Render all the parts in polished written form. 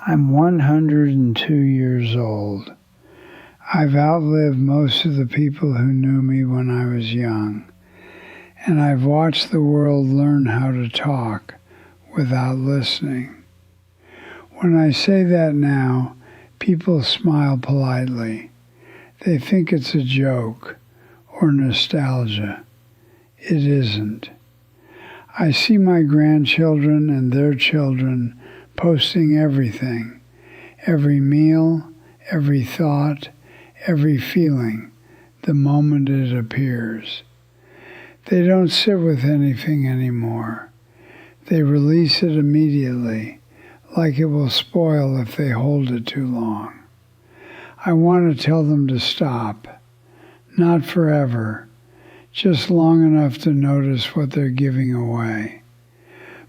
I'm 102 years old. I've outlived most of the people who knew me when I was young, and I've watched the world learn how to talk without listening. When I say that now, people smile politely. They think it's a joke or nostalgia. It isn't. I see my grandchildren and their children posting everything, every meal, every thought, every feeling, the moment it appears. They don't sit with anything anymore. They release it immediately, like it will spoil if they hold it too long. I want to tell them to stop, not forever, just long enough to notice what they're giving away.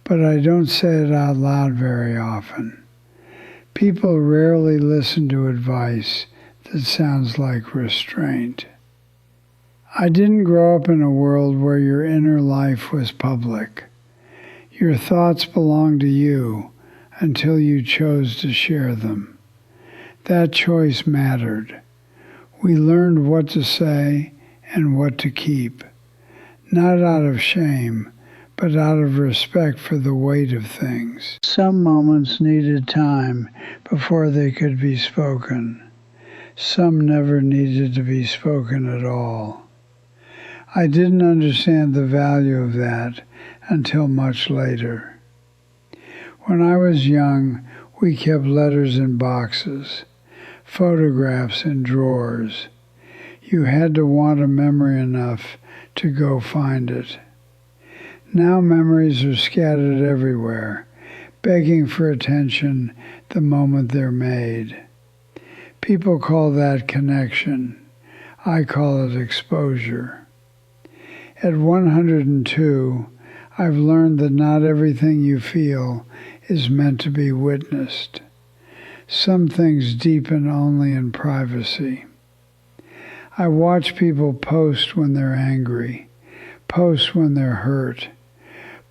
But I don't say it out loud very often. People rarely listen to advice that sounds like restraint. I didn't grow up in a world where your inner life was public. Your thoughts belonged to you until you chose to share them. That choice mattered. We learned what to say and what to keep, not out of shame, but out of respect for the weight of things. Some moments needed time before they could be spoken. Some never needed to be spoken at all. I didn't understand the value of that until much later. When I was young, we kept letters in boxes, photographs in drawers. You had to want a memory enough to go find it. Now memories are scattered everywhere, begging for attention the moment they're made. People call that connection. I call it exposure. At 102, I've learned that not everything you feel is meant to be witnessed. Some things deepen only in privacy. I watch people post when they're angry, post when they're hurt,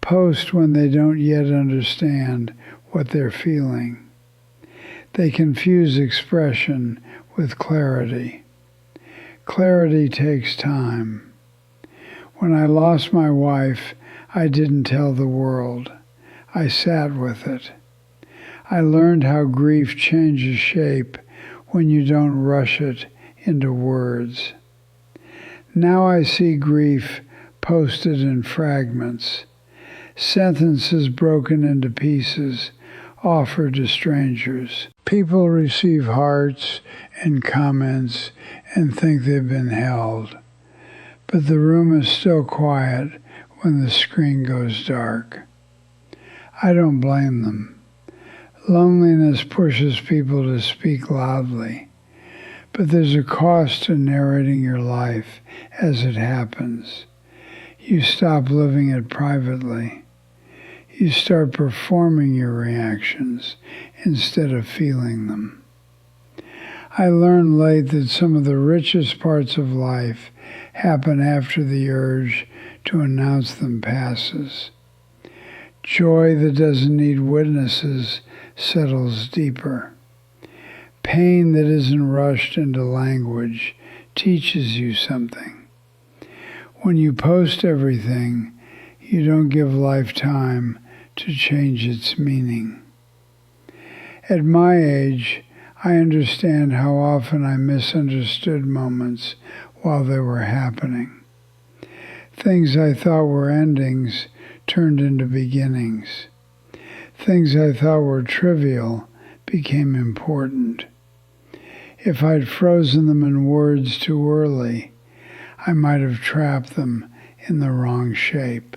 post when they don't yet understand what they're feeling. They confuse expression with clarity. Clarity takes time. When I lost my wife, I didn't tell the world. I sat with it. I learned how grief changes shape when you don't rush it into words. Now I see grief posted in fragments, sentences broken into pieces, offered to strangers. People receive hearts and comments and think they've been held, but the room is still quiet when the screen goes dark. I don't blame them. Loneliness pushes people to speak loudly, but there's a cost to narrating your life as it happens. You stop living it privately. You start performing your reactions instead of feeling them. I learned late that some of the richest parts of life happen after the urge to announce them passes. Joy that doesn't need witnesses settles deeper. Pain that isn't rushed into language teaches you something. When you post everything, you don't give life time to change its meaning. At my age, I understand how often I misunderstood moments while they were happening. Things I thought were endings turned into beginnings. Things I thought were trivial became important. If I'd frozen them in words too early, I might have trapped them in the wrong shape.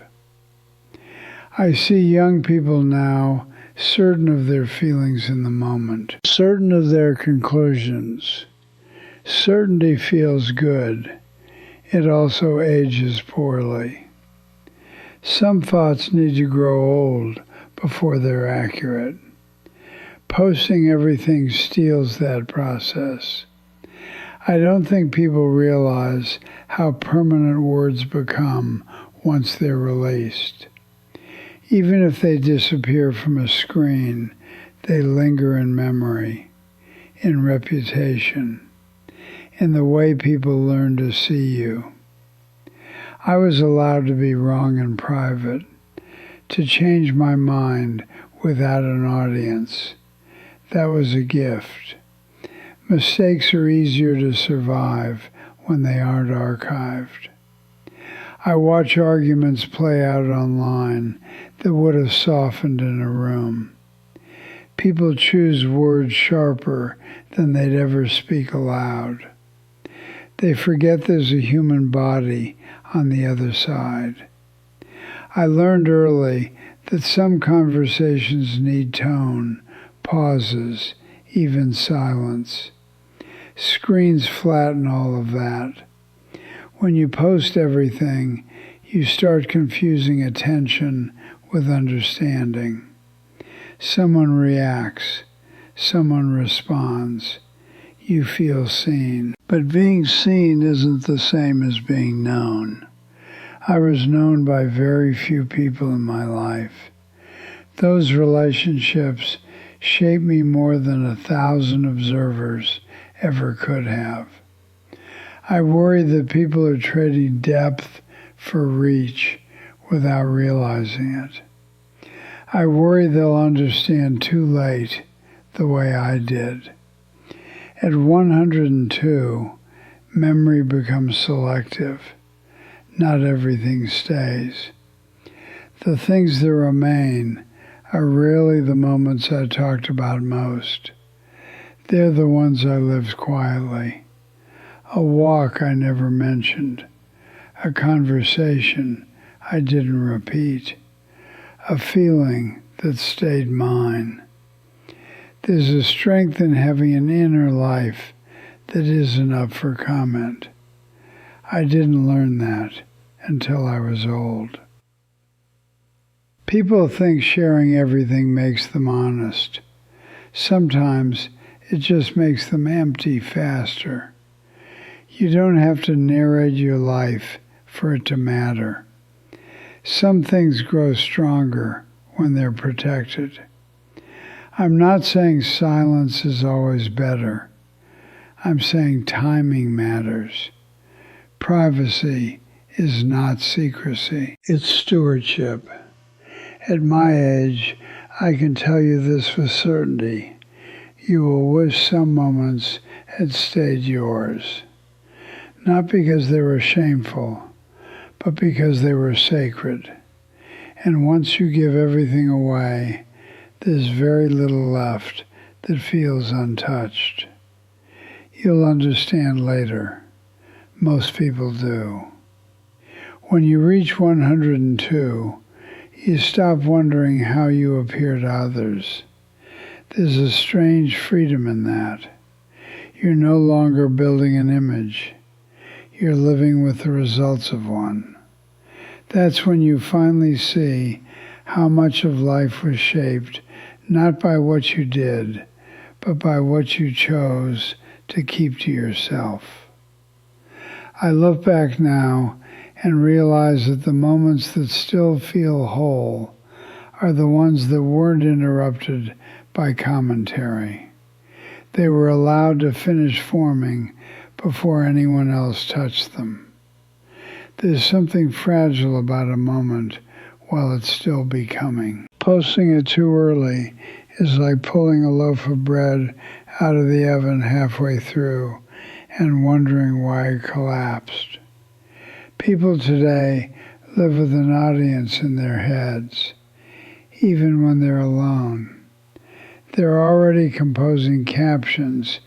I see young people now certain of their feelings in the moment, certain of their conclusions. Certainty feels good. It also ages poorly. Some thoughts need to grow old before they're accurate. Posting everything steals that process. I don't think people realize how permanent words become once they're released. Even if they disappear from a screen, they linger in memory. reputation, in the way people learn to see you. I was allowed to be wrong in private, to change my mind without an audience. That was a gift. Mistakes are easier to survive when they aren't archived. I watch arguments play out online that would have softened in a room. People choose words sharper than they'd ever speak aloud. They forget there's a human body on the other side. I learned early that some conversations need tone, pauses, even silence. Screens flatten all of that. When you post everything, you start confusing attention with understanding. Someone reacts, someone responds. You feel seen. But being seen isn't the same as being known. I was known by very few people in my life. Those relationships shaped me more than 1,000 observers ever could have. I worry that people are trading depth for reach without realizing it. I worry they'll understand too late the way I did. At 102, memory becomes selective. Not everything stays. The things that remain are rarely the moments I talked about most. They're the ones I lived quietly. A walk I never mentioned. A conversation I didn't repeat. A feeling that stayed mine. There's a strength in having an inner life that isn't up for comment. I didn't learn that until I was old. People think sharing everything makes them honest. Sometimes it just makes them empty faster. You don't have to narrate your life for it to matter. Some things grow stronger when they're protected. I'm not saying silence is always better. I'm saying timing matters. Privacy is not secrecy. It's stewardship. At my age, I can tell you this with certainty. You will wish some moments had stayed yours. Not because they were shameful, but because they were sacred. And once you give everything away, there's very little left that feels untouched. You'll understand later. Most people do. When you reach 102, you stop wondering how you appear to others. There's a strange freedom in that. You're no longer building an image. You're living with the results of one. That's when you finally see how much of life was shaped not by what you did, but by what you chose to keep to yourself. I look back now and realize that the moments that still feel whole are the ones that weren't interrupted by commentary. They were allowed to finish forming before anyone else touched them. There's something fragile about a moment while it's still becoming. Posting it too early is like pulling a loaf of bread out of the oven halfway through and wondering why it collapsed. People today live with an audience in their heads, even when they're alone. They're already composing captions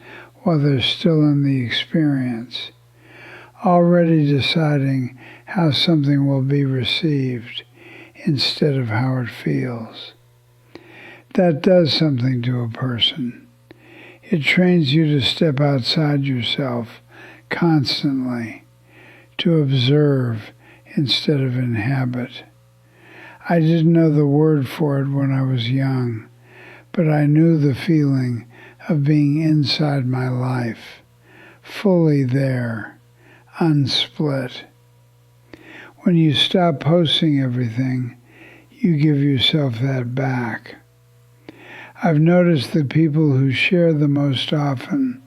while they're still in the experience, already deciding how something will be received instead of how it feels. That does something to a person. It trains you to step outside yourself constantly, to observe instead of inhabit. I didn't know the word for it when I was young, but I knew the feeling of being inside my life, fully there, unsplit. When you stop posting everything, you give yourself that back. I've noticed that people who share the most often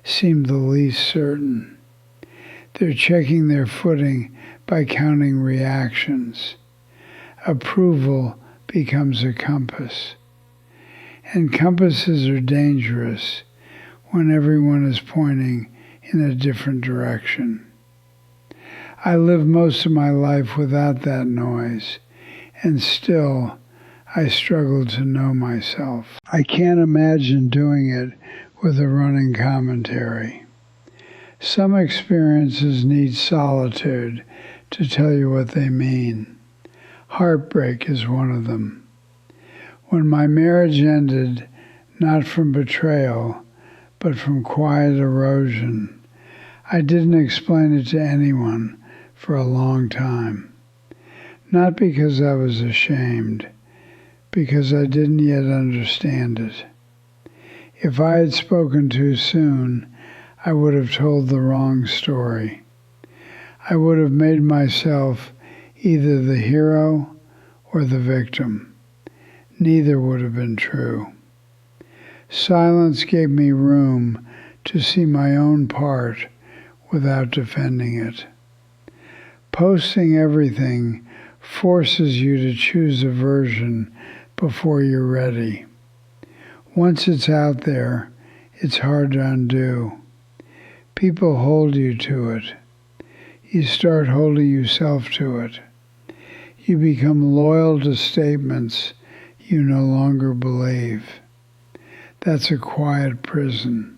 seem the least certain. They're checking their footing by counting reactions. Approval becomes a compass. And compasses are dangerous when everyone is pointing in a different direction. I lived most of my life without that noise, and still I struggle to know myself. I can't imagine doing it with a running commentary. Some experiences need solitude to tell you what they mean. Heartbreak is one of them. When my marriage ended, not from betrayal, but from quiet erosion, I didn't explain it to anyone for a long time. Not because I was ashamed, because I didn't yet understand it. If I had spoken too soon, I would have told the wrong story. I would have made myself either the hero or the victim. Neither would have been true. Silence gave me room to see my own part without defending it. Posting everything forces you to choose a version before you're ready. Once it's out there, it's hard to undo. People hold you to it. You start holding yourself to it. You become loyal to statements you no longer believe. That's a quiet prison.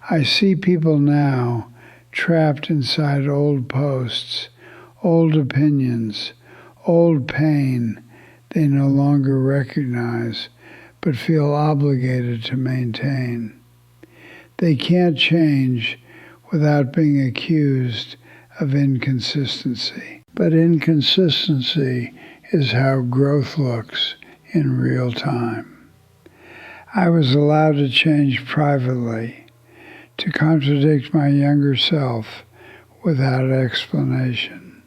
I see people now trapped inside old posts, old opinions, old pain they no longer recognize but feel obligated to maintain. They can't change without being accused of inconsistency. But inconsistency is how growth looks in real time. I was allowed to change privately, to contradict my younger self without explanation.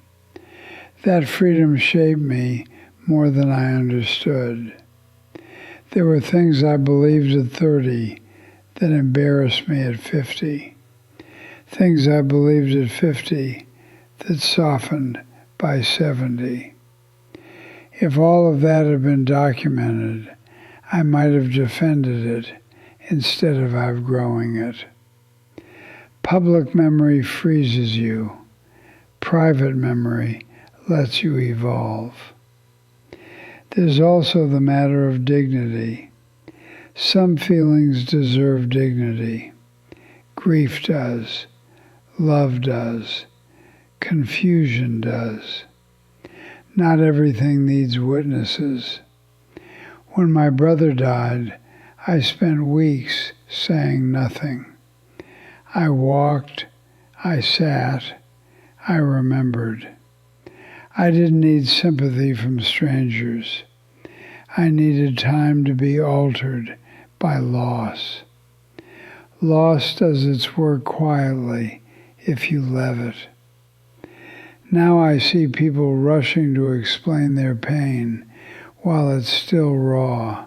That freedom shaped me more than I understood. There were things I believed at 30 that embarrassed me at 50. Things I believed at 50 that softened by 70. If all of that had been documented, I might have defended it instead of outgrowing it. Public memory freezes you. Private memory lets you evolve. There's also the matter of dignity. Some feelings deserve dignity. Grief does. Love does. Confusion does. Not everything needs witnesses. When my brother died, I spent weeks saying nothing. I walked, I sat, I remembered. I didn't need sympathy from strangers. I needed time to be altered by loss. Loss does its work quietly if you let it. Now I see people rushing to explain their pain while it's still raw,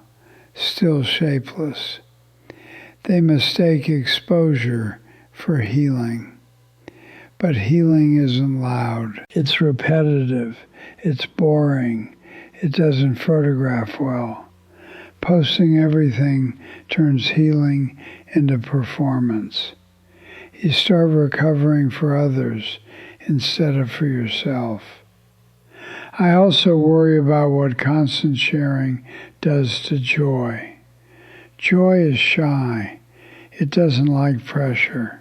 still shapeless. They mistake exposure for healing. But healing isn't loud. It's repetitive. It's boring. It doesn't photograph well. Posting everything turns healing into performance. You start recovering for others instead of for yourself. I also worry about what constant sharing does to joy. Joy is shy. It doesn't like pressure.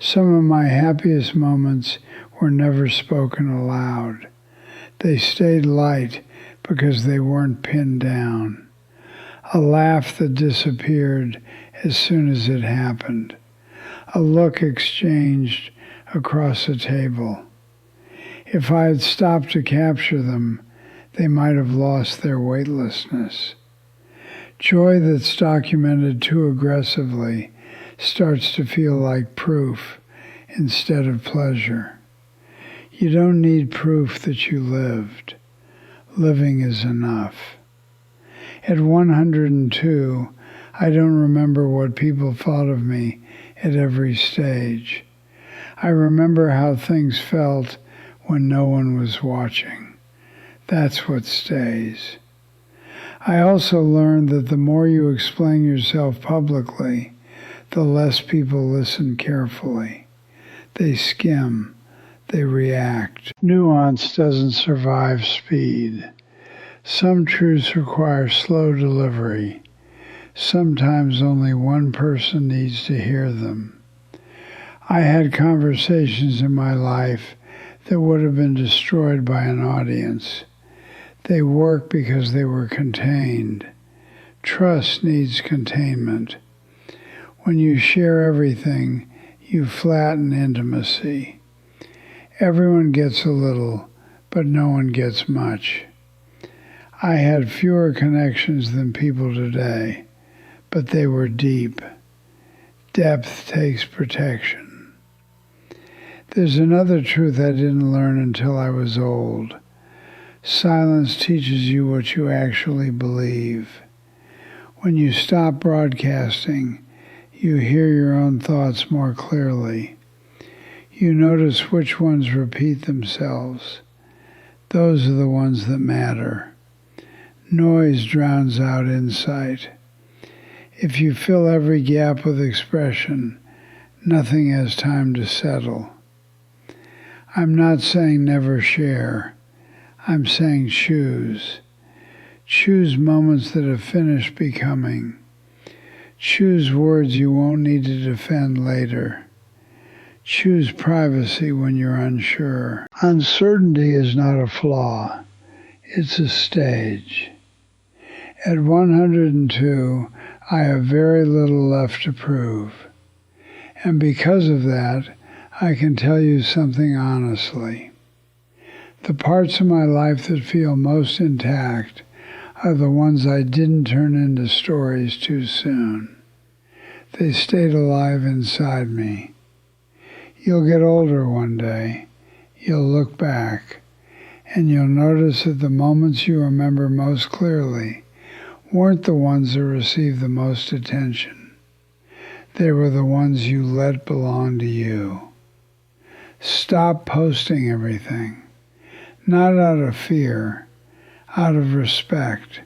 Some of my happiest moments were never spoken aloud. They stayed light because they weren't pinned down. A laugh that disappeared as soon as it happened. A look exchanged across a table. If I had stopped to capture them, they might have lost their weightlessness. Joy that's documented too aggressively starts to feel like proof instead of pleasure. You don't need proof that you lived. Living is enough. At 102, I don't remember what people thought of me at every stage. I remember how things felt when no one was watching. That's what stays. I also learned that the more you explain yourself publicly, the less people listen carefully. They skim, they react. Nuance doesn't survive speed. Some truths require slow delivery. Sometimes only one person needs to hear them. I had conversations in my life that would have been destroyed by an audience. They work because they were contained. Trust needs containment. When you share everything, you flatten intimacy. Everyone gets a little, but no one gets much. I had fewer connections than people today, but they were deep. Depth takes protection. There's another truth I didn't learn until I was old. Silence teaches you what you actually believe. When you stop broadcasting, you hear your own thoughts more clearly. You notice which ones repeat themselves. Those are the ones that matter. Noise drowns out insight. If you fill every gap with expression, nothing has time to settle. I'm not saying never share. I'm saying choose. Choose moments that have finished becoming. Choose words you won't need to defend later. Choose privacy when you're unsure. Uncertainty is not a flaw. It's a stage. At 102, I have very little left to prove. And because of that, I can tell you something honestly. The parts of my life that feel most intact are the ones I didn't turn into stories too soon. They stayed alive inside me. You'll get older one day. You'll look back, and you'll notice that the moments you remember most clearly weren't the ones that received the most attention. They were the ones you let belong to you. Stop posting everything, not out of fear, out of respect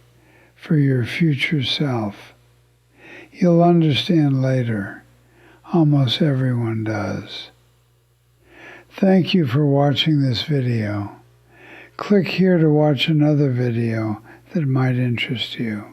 for your future self. You'll understand later. Almost everyone does. Thank you for watching this video. Click here to watch another video that might interest you.